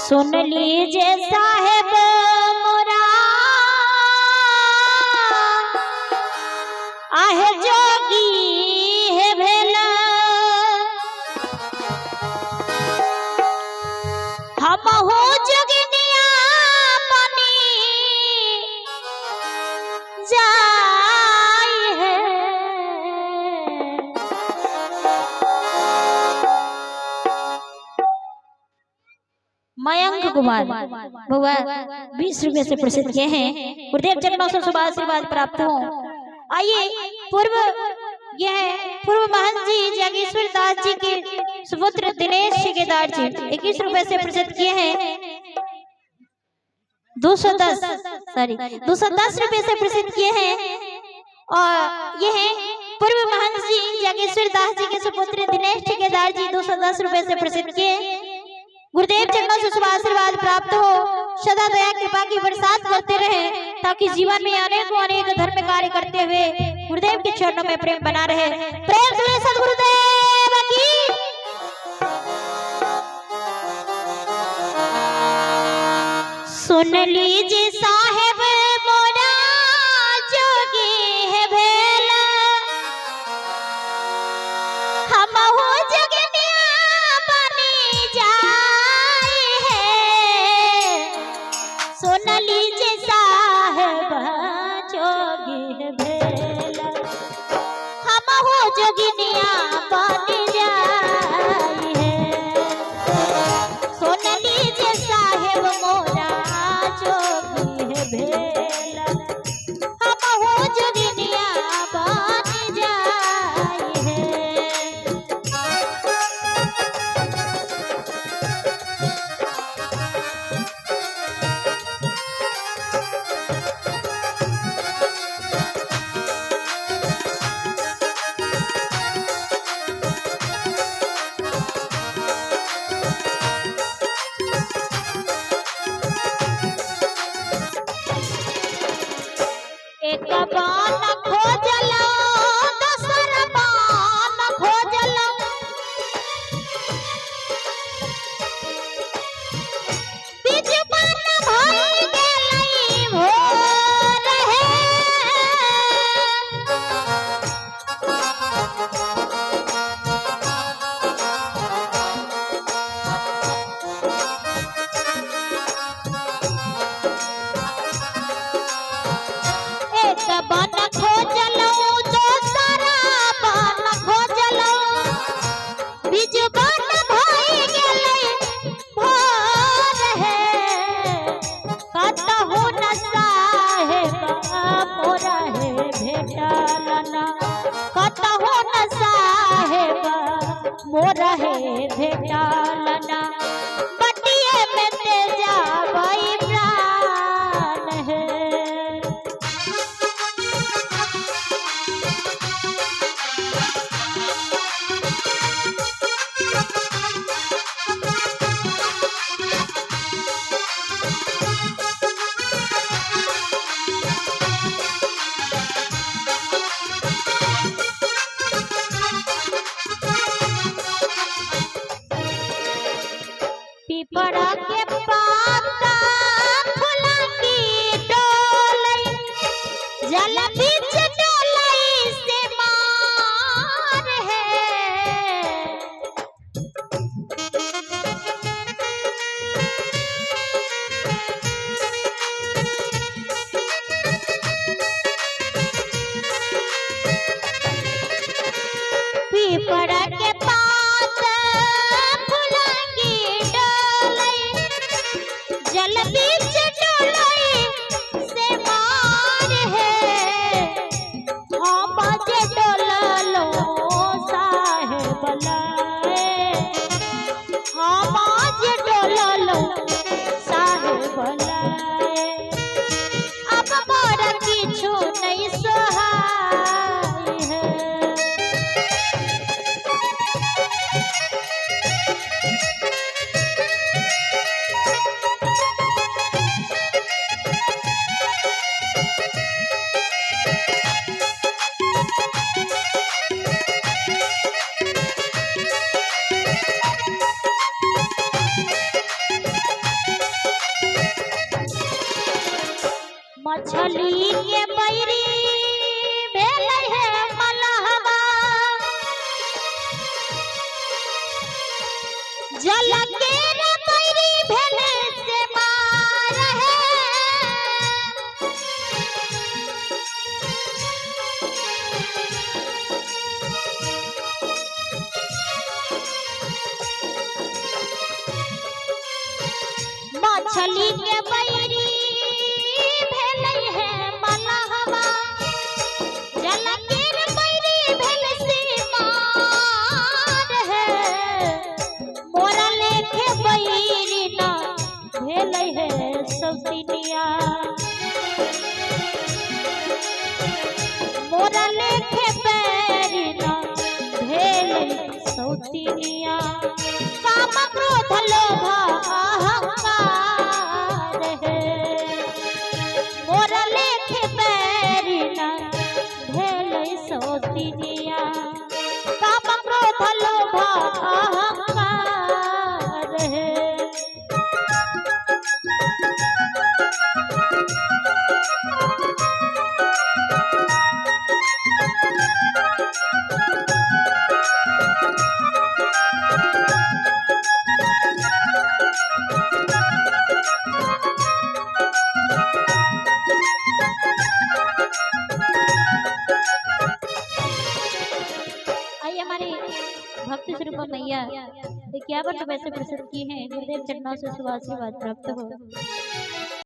सुन लीजिए साहेब मोरा आहे जोगी है भेला हम हो जोगिनिया पानी जाई है मयंक कुमार भगवा 20 रुपए से प्रसिद्ध किए हैं। गुरुदेव चरणों से शुभ आशीर्वाद प्राप्त हो। आइए पूर्व महंत जी जागेश्वर दास जी के सुपुत्र दिनेश ठेकेदार जी 21 रुपए से प्रसिद्ध किए हैं। 210 रुपए से प्रसिद्ध किए हैं। और यह पूर्व महंत जी जागेश्वर दास जी के सुपुत्र दिनेश ठेकेदार जी 210 रुपए से प्रसिद्ध किए। गुरुदेव चरणों से शुभ आशीर्वाद प्राप्त हो। सदा दया कृपा की बरसात करते रहे ताकि जीवन में अनेक धर्म कार्य करते हुए गुरुदेव के चरणों में प्रेम बना रहे। प्रेम से सद्गुरुदेव की। सुन लीजिए साहेब मोरा जोगी है भेला हम हो जगनिया बनी जाए है। सुन लीजिए साहेब जोगी है भेला हम हो जगनिया बनी जाए है। सुन लीजिए साहेब मोरा जोगी है भेला हम हो जगनिया बनी जाए है। एक बान खोजलो दूसर बान खोजलो बीच बान भाई गेलई भोर है। एक बान खोजलो दूसरा बान खोजलो बीच बान भाई गेलई भोर है। कतहु न साहेब मोरा है भेटलना कतहु न साहेब मोरा है भेटलना बटिए में तेजा भाई प्राण है। मछली के बैरी भेलै है मलहवा, जल के न बैरी भेलै से मार है। मछली के बैरी भेलै है मलहवा, जल के न बैरी भेलै से मार है। मोरा लेखे बैरी ना भेलै है सौतिनिया, मोरा लेखे बैरी ना भेलै सौतिनिया। काम क्रोध लोभ अहंकार है, मोरा लेखे बैरी ना भेलै सौतिनिया। काम क्रोध लोभ अहंकार है। आइए हमारी भक्ति स्वरूप मैया 51 पैसे प्रस्तुत की हैं। गुरुदेव चरणों से शुभ आशीर्वाद प्राप्त हो।